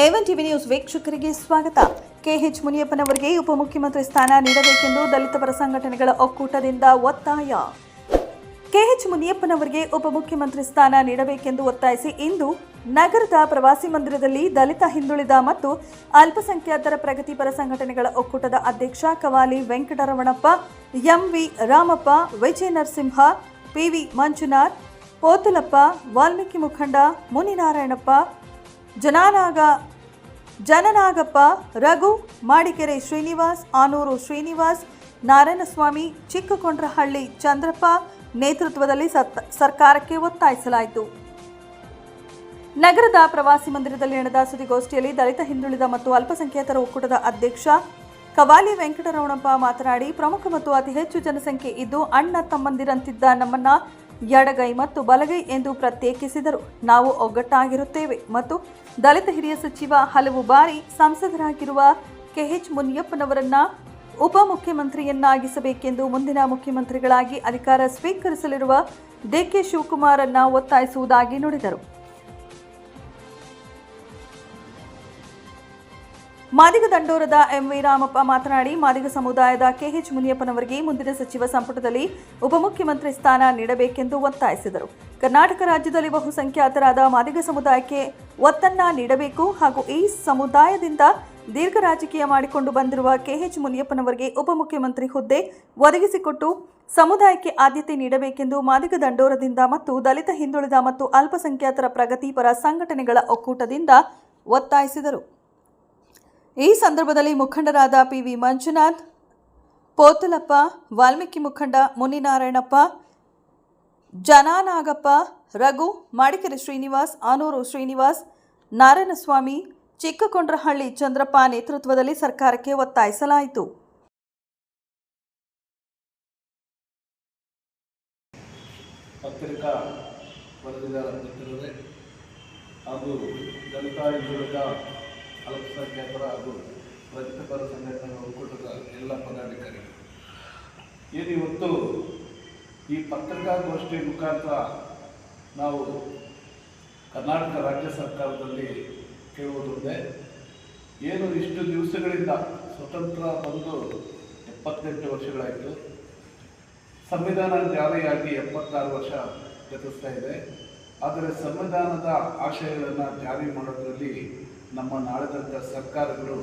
A1 TV news ವೀಕ್ಷಕರಿಗೆ ಸ್ವಾಗತ. K H ಮುನಿಯಪ್ಪನವರಿಗೆ ಉಪಮುಖ್ಯಮಂತ್ರಿ ಸ್ಥಾನ ನೀಡಬೇಕೆಂದು ದಲಿತ ಪರ ಸಂಘಟನೆಗಳ ಒಕ್ಕೂಟದಿಂದ ಒತ್ತಾಯ. ಕೆಎಚ್ ಮುನಿಯಪ್ಪನವರಿಗೆ ಉಪಮುಖ್ಯಮಂತ್ರಿ ಸ್ಥಾನ ನೀಡಬೇಕೆಂದು ಒತ್ತಾಯಿಸಿ ಇಂದು ನಗರದ ಪ್ರವಾಸಿ ಮಂದಿರದಲ್ಲಿ ದಲಿತ ಹಿಂದುಳಿದ ಮತ್ತು ಅಲ್ಪಸಂಖ್ಯಾತರ ಪ್ರಗತಿಪರ ಸಂಘಟನೆಗಳ ಒಕ್ಕೂಟದ ಅಧ್ಯಕ್ಷ ಕವಾಲಿ ವೆಂಕಟರಮಣಪ್ಪ, ಎಂವಿ ರಾಮಪ್ಪ, ವಿಜಯ ನರಸಿಂಹ, ಪಿವಿ ಮಂಜುನಾಥ್, ಪೋತಲಪ್ಪ, ವಾಲ್ಮೀಕಿ ಮುಖಂಡ ಮುನಿನಾರಾಯಣಪ್ಪ, ಜನನಾಗಪ್ಪ, ರಘು, ಮಾಡಿಕೆರೆ ಶ್ರೀನಿವಾಸ್, ಆನೂರು ಶ್ರೀನಿವಾಸ್, ನಾರಾಯಣಸ್ವಾಮಿ, ಚಿಕ್ಕಕೊಂಡ್ರಹಳ್ಳಿ ಚಂದ್ರಪ್ಪ ನೇತೃತ್ವದಲ್ಲಿ ಸರ್ಕಾರಕ್ಕೆ ಒತ್ತಾಯಿಸಲಾಯಿತು. ನಗರದ ಪ್ರವಾಸಿ ಮಂದಿರದಲ್ಲಿ ನಡೆದ ಸುದ್ದಿಗೋಷ್ಠಿಯಲ್ಲಿ ದಲಿತ ಹಿಂದುಳಿದ ಮತ್ತು ಅಲ್ಪಸಂಖ್ಯಾತರ ಒಕ್ಕೂಟದ ಅಧ್ಯಕ್ಷ ಕವಾಲಿ ವೆಂಕಟರಮಣಪ್ಪ ಮಾತನಾಡಿ, ಪ್ರಮುಖ ಮತ್ತು ಅತಿ ಹೆಚ್ಚು ಜನಸಂಖ್ಯೆ ಇದ್ದು ಅಣ್ಣ ತಮ್ಮಂದಿರಂತಿದ್ದ ನಮ್ಮನ್ನ ಎಡಗೈ ಮತ್ತು ಬಲಗೈ ಎಂದು ಪ್ರತ್ಯೇಕಿಸಿದರು. ನಾವು ಒಗ್ಗಟ್ಟಾಗಿರುತ್ತೇವೆ ಮತ್ತು ದಲಿತ ಹಿರಿಯ ಸಚಿವ, ಹಲವು ಬಾರಿ ಸಂಸದರಾಗಿರುವ ಕೆಎಚ್ ಮುನಿಯಪ್ಪನವರನ್ನ ಉಪಮುಖ್ಯಮಂತ್ರಿಯನ್ನಾಗಿಸಬೇಕೆಂದು ಮುಂದಿನ ಮುಖ್ಯಮಂತ್ರಿಗಳಾಗಿ ಅಧಿಕಾರ ಸ್ವೀಕರಿಸಲಿರುವ ಡಿಕೆ ಶಿವಕುಮಾರನ್ನ ಒತ್ತಾಯಿಸುವುದಾಗಿ ನುಡಿದರು. ಮಾದಿಗ ದಂಡೋರದ ಎಂವಿ ರಾಮಪ್ಪ ಮಾತನಾಡಿ, ಮಾದಿಗ ಸಮುದಾಯದ ಕೆಎಚ್ ಮುನಿಯಪ್ಪನವರಿಗೆ ಮುಂದಿನ ಸಚಿವ ಸಂಪುಟದಲ್ಲಿ ಉಪಮುಖ್ಯಮಂತ್ರಿ ಸ್ಥಾನ ನೀಡಬೇಕೆಂದು ಒತ್ತಾಯಿಸಿದರು. ಕರ್ನಾಟಕ ರಾಜ್ಯದಲ್ಲಿ ಬಹುಸಂಖ್ಯಾತರಾದ ಮಾದಿಗ ಸಮುದಾಯಕ್ಕೆ ಒತ್ತನ್ನ ನೀಡಬೇಕು ಹಾಗೂ ಈ ಸಮುದಾಯದಿಂದ ದೀರ್ಘ ರಾಜಕೀಯ ಮಾಡಿಕೊಂಡು ಬಂದಿರುವ ಕೆಎಚ್ ಮುನಿಯಪ್ಪನವರಿಗೆ ಉಪಮುಖ್ಯಮಂತ್ರಿ ಹುದ್ದೆ ಒದಗಿಸಿಕೊಟ್ಟು ಸಮುದಾಯಕ್ಕೆ ಆದ್ಯತೆ ನೀಡಬೇಕೆಂದು ಮಾದಿಗ ದಂಡೋರದಿಂದ ಮತ್ತು ದಲಿತ ಹಿಂದುಳಿದ ಮತ್ತು ಅಲ್ಪಸಂಖ್ಯಾತರ ಪ್ರಗತಿಪರ ಸಂಘಟನೆಗಳ ಒಕ್ಕೂಟದಿಂದ ಒತ್ತಾಯಿಸಿದರು. ಈ ಸಂದರ್ಭದಲ್ಲಿ ಮುಖಂಡರಾದ ಪಿವಿ ಮಂಜುನಾಥ್, ಪೋತಲಪ್ಪ, ವಾಲ್ಮೀಕಿ ಮುಖಂಡ ಮುನಿನಾರಾಯಣಪ್ಪ, ಜನನಾಗಪ್ಪ, ರಘು, ಮಾಡಿಕೆರೆ ಶ್ರೀನಿವಾಸ್, ಆನೂರು ಶ್ರೀನಿವಾಸ್, ನಾರಾಯಣಸ್ವಾಮಿ, ಚಿಕ್ಕಕೊಂಡ್ರಹಳ್ಳಿ ಚಂದ್ರಪ್ಪ ನೇತೃತ್ವದಲ್ಲಿ ಸರ್ಕಾರಕ್ಕೆ ಒತ್ತಾಯಿಸಲಾಯಿತು. ಪತ್ರಿಕಾ ವರದಿಗಾರ ಮಿತ್ರರೇ ಹಾಗೂ ದಲಿತ ಹಿಂದುಳಿದ ಅಲ್ಪಸಂಖ್ಯಾತರ ಹಾಗೂ ಪ್ರಗತಿಪರ ಸಂಘಟನೆಗಳ ಒಕ್ಕೂಟದ ಎಲ್ಲ ಪದಾಧಿಕಾರಿಗಳು, ಇವತ್ತು ಈ ಪತ್ರಿಕಾಗೋಷ್ಠಿ ಮುಖಾಂತರ ನಾವು ಕರ್ನಾಟಕ ರಾಜ್ಯ ಸರ್ಕಾರದಲ್ಲಿ ಕೇಳುವುದೊಂದೇ, ಇಷ್ಟು ದಿವಸಗಳಿಂದ ಸ್ವತಂತ್ರ ಬಂದು 78 ವರ್ಷಗಳಾಯಿತು, ಸಂವಿಧಾನ ಜಾರಿಯಾಗಿ 76 ವರ್ಷ ಗತಿಸ್ತಾ ಇದೆ. ಆದರೆ ಸಂವಿಧಾನದ ಆಶಯಗಳನ್ನು ಜಾರಿ ಮಾಡೋದರಲ್ಲಿ ನಮ್ಮ ನಾಳಿದಂಥ ಸರ್ಕಾರಗಳು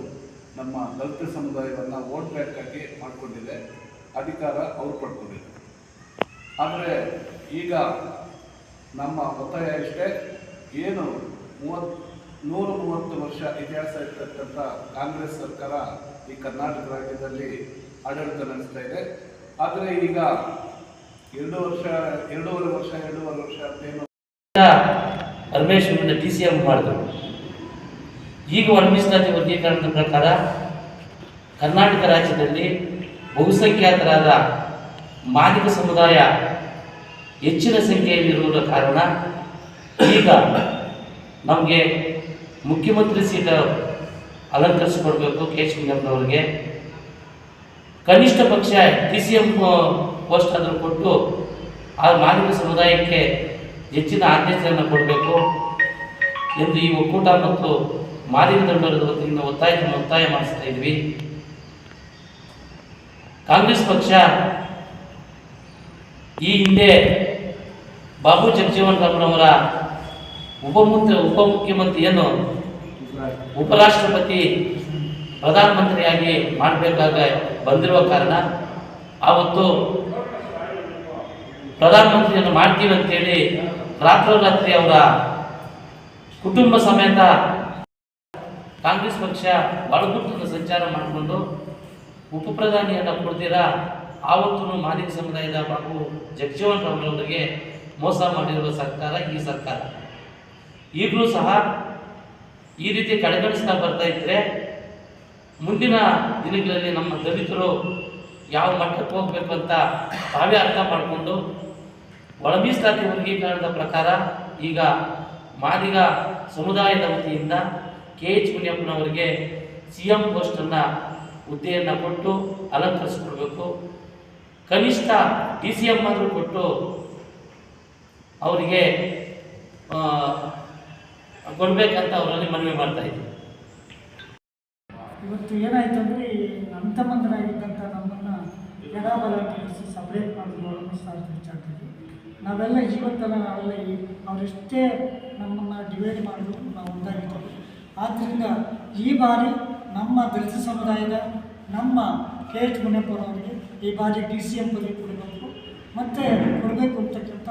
ನಮ್ಮ ದಲಿತ ಸಮುದಾಯವನ್ನು ವೋಟ್ ಬ್ಯಾಂಕ್ ಆಗಿ ಮಾಡಿಕೊಂಡಿದೆ, ಅಧಿಕಾರ ಅವರು ಪಡ್ಕೊಂಡಿದೆ. ಆದರೆ ಈಗ ನಮ್ಮ ಒತ್ತಾಯ ಇಷ್ಟೇ, 130 ವರ್ಷ ಇತಿಹಾಸ ಇರ್ತಕ್ಕಂಥ ಕಾಂಗ್ರೆಸ್ ಸರ್ಕಾರ ಈ ಕರ್ನಾಟಕ ರಾಜ್ಯದಲ್ಲಿ ಆಡಳಿತ ನಡೆಸ್ತಾ ಇದೆ. ಆದರೆ ಈಗ 2.5 ವರ್ಷ ಅಂತೇನು ರಮೇಶ್ DCM ಮಾಡಿದ್ರು. ಈಗ ಮೀಸಲಾತಿ ವರ್ಗೀಕರಣದ ಪ್ರಕಾರ ಕರ್ನಾಟಕ ರಾಜ್ಯದಲ್ಲಿ ಬಹುಸಂಖ್ಯಾತರಾದ ಮಾದಿಗ ಸಮುದಾಯ ಹೆಚ್ಚಿನ ಸಂಖ್ಯೆಯಲ್ಲಿರುವ ಕಾರಣ ಈಗ ನಮಗೆ ಮುಖ್ಯಮಂತ್ರಿ ಸೀಟ್ ಅಲಂಕರಿಸಿಕೊಡ್ಬೇಕು ಕೆಎಚ್ ಮುನಿಯಪ್ಪನವರಿಗೆ. ಕನಿಷ್ಠ ಪಕ್ಷ DCM ಪೋಸ್ಟ್ ಆದರೂ ಕೊಟ್ಟು ಆ ಮಾದಿಗ ಸಮುದಾಯಕ್ಕೆ ಹೆಚ್ಚಿನ ಆದ್ಯತೆಯನ್ನು ಕೊಡಬೇಕು ಎಂದು ಈ ಒಕ್ಕೂಟ ಮತ್ತು ಮಾದಿಗ ದಂಡೋರದ ವತಿಯಿಂದ ಒತ್ತಾಯ ಮಾಡಿಸ್ತಾ ಇದ್ವಿ. ಕಾಂಗ್ರೆಸ್ ಪಕ್ಷ ಈ ಹಿಂದೆ ಬಾಬು ಜಗಜೀವನ್ ರಾಮ್ರವರ ಉಪಮುಖ್ಯಮಂತ್ರಿಯನ್ನು ಉಪರಾಷ್ಟ್ರಪತಿ ಪ್ರಧಾನಮಂತ್ರಿಯಾಗಿ ಮಾಡಬೇಕಾಗ ಬಂದಿರುವ ಕಾರಣ ಆವತ್ತು ಪ್ರಧಾನಮಂತ್ರಿಯನ್ನು ಮಾಡ್ತೀವಿ ಅಂತೇಳಿ ರಾತ್ರೋರಾತ್ರಿ ಅವರ ಕುಟುಂಬ ಸಮೇತ ಕಾಂಗ್ರೆಸ್ ಪಕ್ಷ ಒಳಗುಟ್ಟನ್ನು ಸಂಚಾರ ಮಾಡಿಕೊಂಡು ಉಪಪ್ರಧಾನಿಯನ್ನು ಕೊಡ್ತೀರ ಆವತ್ತೂ ಮಾದಿಗ ಸಮುದಾಯದ ಬಾಬು ಜಗಜೀವನ್ ರಾಮ್ರವರಿಗೆ ಮೋಸ ಮಾಡಿರುವ ಸರ್ಕಾರ ಈ ಸರ್ಕಾರ. ಈಗಲೂ ಸಹ ಈ ರೀತಿ ಕಡೆಗಣಿಸ್ತಾ ಬರ್ತಾ ಇದ್ದರೆ ಮುಂದಿನ ದಿನಗಳಲ್ಲಿ ನಮ್ಮ ದಲಿತರು ಯಾವ ಮಟ್ಟಕ್ಕೆ ಹೋಗಬೇಕು ಅಂತ ತಾವೇ ಅರ್ಥ ಮಾಡಿಕೊಂಡು ಮೀಸಲಾತಿ ವರ್ಗೀಕರಣದ ಪ್ರಕಾರ ಈಗ ಮಾದಿಗ ಸಮುದಾಯದ ವತಿಯಿಂದ ಕೆಎಚ್ ಮುನಿಯಪ್ಪನವರಿಗೆ CM ಪೋಸ್ಟನ್ನು ಹುದ್ದೆಯನ್ನು ಕೊಟ್ಟು ಅಲಂಕರಿಸಿಕೊಡ್ಬೇಕು. ಕನಿಷ್ಠ DCM ಆದರೂ ಕೊಟ್ಟು ಅವರಿಗೆ ಕೊಡಬೇಕಂತ ಅವರಲ್ಲಿ ಮನವಿ ಮಾಡ್ತಾ ಇದ್ದೀವಿ. ಇವತ್ತು ಏನಾಯಿತು ಅಂದರೆ ಅಂತಮಂದರಾಗಿದ್ದಂಥ ನಮ್ಮನ್ನು ಎಡಬಲ ಕೆಲಸ ಸಪ್ರೇಟ್ ಮಾಡೋದು ವಿಚಾರದಲ್ಲಿ ನಾವೆಲ್ಲ ಇವತ್ತಲ್ಲ ನಾವೆಲ್ಲ ಅವರೆಷ್ಟೇ ನಮ್ಮನ್ನು ಡಿವೈಡ್ ಮಾಡಿದ್ರು ನಾವು ಒಂದಾಗಿದ್ದೀವಿ. ಆದ್ದರಿಂದ ಈ ಬಾರಿ ನಮ್ಮ ದಲಿತ ಸಮುದಾಯದ ನಮ್ಮ KH ಮುನಿಯಪ್ಪನವರಿಗೆ ಈ ಬಾರಿ DCM ಪದವಿ ಕೊಡಬೇಕು ಮತ್ತು ಕೊಡಬೇಕು ಅಂತಕ್ಕಂಥ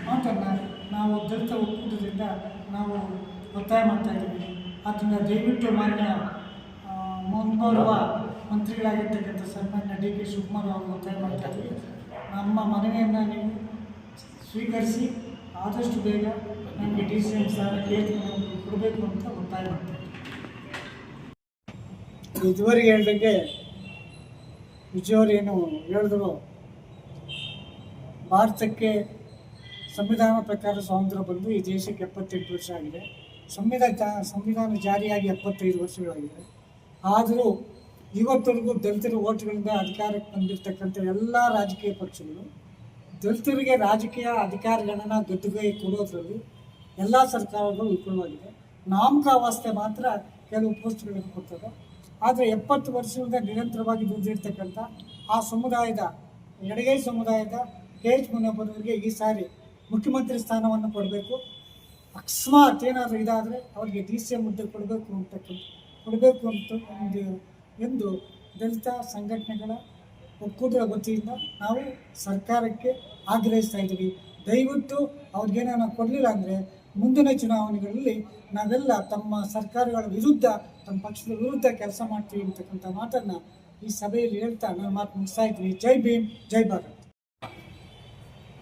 ಮಾತನ್ನು ನಾವು ದಲಿತ ಒಕ್ಕೂಟದಿಂದ ನಾವು ಒತ್ತಾಯ ಮಾಡ್ತಾಯಿದ್ದೀವಿ. ಆದ್ದರಿಂದ ದಯವಿಟ್ಟು ಮಾನ್ಯ ಮುಂಬರುವ ಮಂತ್ರಿಗಳಾಗಿರ್ತಕ್ಕಂಥ ಸನ್ಮಾನ್ಯ DK ಶಿವಕುಮಾರ್ ಅವರು ಒತ್ತಾಯ ಮಾಡ್ತಾಯಿದ್ದೀವಿ. ನಮ್ಮ ಮನವಿಯನ್ನು ನೀವು ಸ್ವೀಕರಿಸಿ ಆದಷ್ಟು ಬೇಗ ನಮಗೆ DCM ಸ್ಥಾನ KH ಮುನಿಯಪ್ಪನವರು ಕೊಡಬೇಕು ಅಂತ ಒತ್ತಾಯ ಮಾಡ್ತಾಯಿದ್ದೀವಿ. ಇದುವರೆಗೆ ಹೇಳಿದಂಗೆ ವಿಜಯವರು ಏನು ಹೇಳಿದ್ರು, ಭಾರತಕ್ಕೆ ಸಂವಿಧಾನ ಪ್ರಕಾರ ಸ್ವಾತಂತ್ರ್ಯ ಬಂದು ಈ ದೇಶಕ್ಕೆ 78 ವರ್ಷ ಆಗಿದೆ. ಸಂವಿಧಾನ ಜಾರಿಯಾಗಿ 75 ವರ್ಷಗಳಾಗಿದೆ. ಆದರೂ ಇವತ್ತರೆಗೂ ದಲಿತರ ಓಟ್ಗಳಿಂದ ಅಧಿಕಾರಕ್ಕೆ ಬಂದಿರತಕ್ಕಂಥ ಎಲ್ಲ ರಾಜಕೀಯ ಪಕ್ಷಗಳು ದಲಿತರಿಗೆ ರಾಜಕೀಯ ಅಧಿಕಾರಗಳನ್ನ ಗದ್ದುಗೆ ಕೊಡೋದ್ರಲ್ಲಿ ಎಲ್ಲ ಸರ್ಕಾರಗಳು ವಿಫಲವಾಗಿದೆ. ನಾಮಕಾವಸ್ಥೆ ಮಾತ್ರ ಕೆಲವು ಪೋಸ್ಟ್ಗಳನ್ನು ಕೊಡ್ತದೆ. ಆದರೆ 70 ವರ್ಷದಿಂದ ನಿರಂತರವಾಗಿ ದುಡಿದಿರ್ತಕ್ಕಂಥ ಆ ಸಮುದಾಯದ ಎಡಗೈ ಸಮುದಾಯದ KH ಮುನಿಯಪ್ಪನವರಿಗೆ ಈ ಸಾರಿ ಮುಖ್ಯಮಂತ್ರಿ ಸ್ಥಾನವನ್ನು ಕೊಡಬೇಕು. ಅಕಸ್ಮಾತ್ ಏನಾದರೂ ಇದಾದರೆ ಅವರಿಗೆ DCM ಹುದ್ದೆ ಕೊಡಬೇಕು ಅಂತ ಎಂದು ದಲಿತ ಸಂಘಟನೆಗಳ ಒಕ್ಕೂಟದ ವತಿಯಿಂದ ನಾವು ಸರ್ಕಾರಕ್ಕೆ ಆಗ್ರಹಿಸ್ತಾ ಇದ್ದೀವಿ. ದಯವಿಟ್ಟು ಅವ್ರಿಗೇನೋ ಕೊಡಲಿಲ್ಲ ಅಂದರೆ ಮುಂದಿನ ಚುನಾವಣೆಗಳಲ್ಲಿ ನಾವೆಲ್ಲ ತಮ್ಮ ಸರ್ಕಾರಗಳ ವಿರುದ್ಧ, ತಮ್ಮ ಪಕ್ಷದ ವಿರುದ್ಧ ಕೆಲಸ ಮಾಡ್ತೀವಿ ಅಂತಕ್ಕಂಥ ಮಾತನ್ನು ಈ ಸಭೆಯಲ್ಲಿ ಹೇಳ್ತಾ ನಾನು ಮಾತು ಮುಗಿಸ್ತಾ ಇದ್ದೀನಿ. ಜೈ ಭೀಮ್, ಜೈ ಭಾರತ್.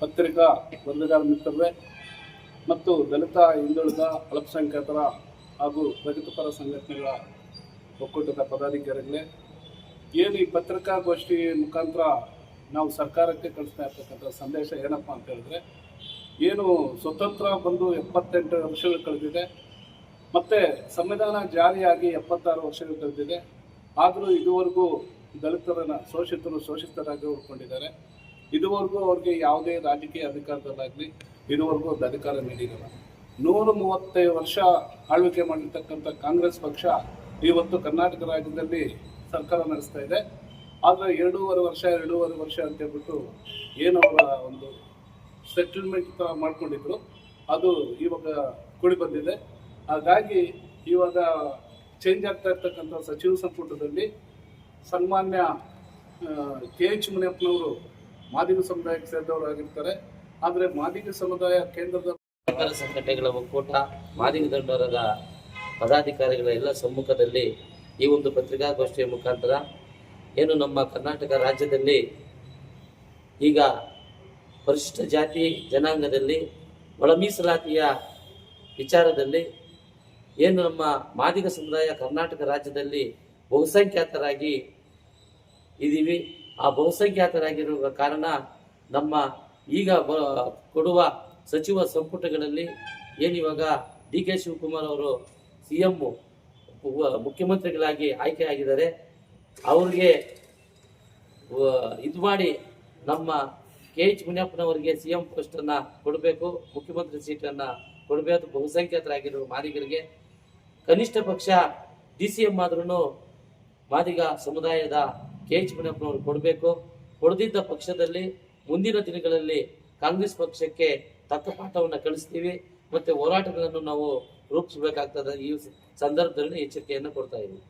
ಪತ್ರಿಕಾ ವರದಿಗಾರ ಮಿತ್ರರೇ ಮತ್ತು ದಲಿತ, ಹಿಂದುಳಿದ, ಅಲ್ಪಸಂಖ್ಯಾತರ ಹಾಗೂ ಪ್ರಗತಿಪರ ಸಂಘಟನೆಗಳ ಒಕ್ಕೂಟದ ಪದಾಧಿಕಾರಿಗಳೇ, ಏನು ಈ ಪತ್ರಿಕಾಗೋಷ್ಠಿ ಮುಖಾಂತರ ನಾವು ಸರ್ಕಾರಕ್ಕೆ ಕಳಿಸ್ತಾ ಇರ್ತಕ್ಕಂಥ ಸಂದೇಶ ಏನಪ್ಪ ಅಂತ ಹೇಳಿದ್ರೆ, ಏನು ಸ್ವತಂತ್ರ ಬಂದು 78 ವರ್ಷಗಳು ಕಳೆದಿದೆ ಮತ್ತು ಸಂವಿಧಾನ ಜಾರಿಯಾಗಿ 76 ವರ್ಷಗಳು ಕಳೆದಿದೆ. ಆದರೂ ಇದುವರೆಗೂ ದಲಿತರನ್ನು ಶೋಷಿತರಾಗಿ ಉಳ್ಕೊಂಡಿದ್ದಾರೆ. ಇದುವರೆಗೂ ಅವ್ರಿಗೆ ಯಾವುದೇ ರಾಜಕೀಯ ಅಧಿಕಾರದಲ್ಲಾಗಲಿ ಇದುವರೆಗೂ ಅಧಿಕಾರ ನೀಡಿರಲ್ಲ. 135 ವರ್ಷ ಆಳ್ವಿಕೆ ಮಾಡಿರ್ತಕ್ಕಂಥ ಕಾಂಗ್ರೆಸ್ ಪಕ್ಷ ಇವತ್ತು ಕರ್ನಾಟಕ ರಾಜ್ಯದಲ್ಲಿ ಸರ್ಕಾರ ನಡೆಸ್ತಾ ಇದೆ. ಆದರೆ 2.5 ವರ್ಷ ಅಂತ ಹೇಳ್ಬಿಟ್ಟು ಏನು ಅವರ ಒಂದು ಸೆಟಲ್ಮೆಂಟ್ ಮಾಡ್ಕೊಂಡಿದ್ರು, ಅದು ಇವಾಗ ಕೂಡಿ ಬಂದಿದೆ. ಹಾಗಾಗಿ ಇವಾಗ ಚೇಂಜ್ ಆಗ್ತಾ ಇರ್ತಕ್ಕಂಥ ಸಚಿವ ಸಂಪುಟದಲ್ಲಿ ಸನ್ಮಾನ್ಯ KH ಮುನಿಯಪ್ಪನವರು ಮಾದಿಗ ಸಮುದಾಯಕ್ಕೆ ಸೇರಿದವರಾಗಿರ್ತಾರೆ. ಆದರೆ ಮಾದಿಗ ಸಮುದಾಯ ಕೇಂದ್ರದ ಸಂಘಟನೆಗಳ ಒಕ್ಕೂಟ, ಮಾದಿಗ ದಂಡೋರದ ಪದಾಧಿಕಾರಿಗಳ ಎಲ್ಲ ಸಮ್ಮುಖದಲ್ಲಿ ಈ ಒಂದು ಪತ್ರಿಕಾಗೋಷ್ಠಿಯ ಮುಖಾಂತರ ಏನು ನಮ್ಮ ಕರ್ನಾಟಕ ರಾಜ್ಯದಲ್ಲಿ ಈಗ ಪರಿಶಿಷ್ಟ ಜಾತಿ ಜನಾಂಗದಲ್ಲಿ ಒಳ ಮೀಸಲಾತಿಯ ವಿಚಾರದಲ್ಲಿ ಏನು ನಮ್ಮ ಮಾದಿಗ ಸಮುದಾಯ ಕರ್ನಾಟಕ ರಾಜ್ಯದಲ್ಲಿ ಬಹುಸಂಖ್ಯಾತರಾಗಿ ಇದ್ದೀವಿ. ಆ ಬಹುಸಂಖ್ಯಾತರಾಗಿರುವ ಕಾರಣ ನಮ್ಮ ಈಗ ಕೊಡುವ ಸಚಿವ ಸಂಪುಟಗಳಲ್ಲಿ ಏನಿವಾಗ DK ಶಿವಕುಮಾರ್ ಅವರು CM ಮುಖ್ಯಮಂತ್ರಿಗಳಾಗಿ ಆಯ್ಕೆಯಾಗಿದ್ದಾರೆ. ಅವ್ರಿಗೆ ಇದು ಮಾಡಿ ನಮ್ಮ KH ಮುನಿಯಪ್ಪನವರಿಗೆ CM ಪೋಸ್ಟನ್ನು ಕೊಡಬೇಕು, ಮುಖ್ಯಮಂತ್ರಿ ಸೀಟನ್ನು ಕೊಡಬೇಕು. ಬಹುಸಂಖ್ಯಾತರಾಗಿರುವ ಮಾದಿಗರಿಗೆ ಕನಿಷ್ಠ ಪಕ್ಷ DCM ಆದ್ರೂ ಮಾದಿಗ ಸಮುದಾಯದ KH ಮುನಿಯಪ್ಪನವರು ಕೊಡಬೇಕು. ಕೊಡದಿದ್ದ ಪಕ್ಷದಲ್ಲಿ ಮುಂದಿನ ದಿನಗಳಲ್ಲಿ ಕಾಂಗ್ರೆಸ್ ಪಕ್ಷಕ್ಕೆ ತಕ್ಕ ಪಾಠವನ್ನು ಕಳಿಸ್ತೀವಿ ಮತ್ತು ಹೋರಾಟಗಳನ್ನು ನಾವು ರೂಪಿಸಬೇಕಾಗ್ತದೆ. ಈ ಸಂದರ್ಭದಲ್ಲಿ ಎಚ್ಚರಿಕೆಯನ್ನು ಕೊಡ್ತಾ ಇದ್ದೀವಿ.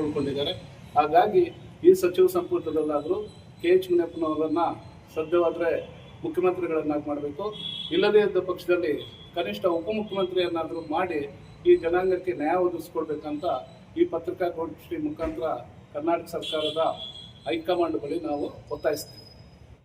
ಉಳ್ಕೊಂಡಿದ್ದಾರೆ. ಹಾಗಾಗಿ ಈ ಸಚಿವ ಸಂಪುಟದಲ್ಲಾದರೂ KH ಮುನಿಯಪ್ಪನವರನ್ನ ಸದ್ಯವಾದರೆ ಮುಖ್ಯಮಂತ್ರಿಗಳನ್ನಾಗಿ ಮಾಡಬೇಕು. ಇಲ್ಲದೇ ಇದ್ದ ಪಕ್ಷದಲ್ಲಿ ಕನಿಷ್ಠ ಉಪಮುಖ್ಯಮಂತ್ರಿಯನ್ನಾದರೂ ಮಾಡಿ ಈ ಜನಾಂಗಕ್ಕೆ ನ್ಯಾಯ ಒದಗಿಸ್ಕೊಡ್ಬೇಕಂತ ಈ ಪತ್ರಿಕಾಗೋಷ್ಠಿ ಮುಖಾಂತರ ಕರ್ನಾಟಕ ಸರ್ಕಾರದ ಹೈಕಮಾಂಡ್ ಬಳಿ ನಾವು ಒತ್ತಾಯಿಸ್ತೀವಿ.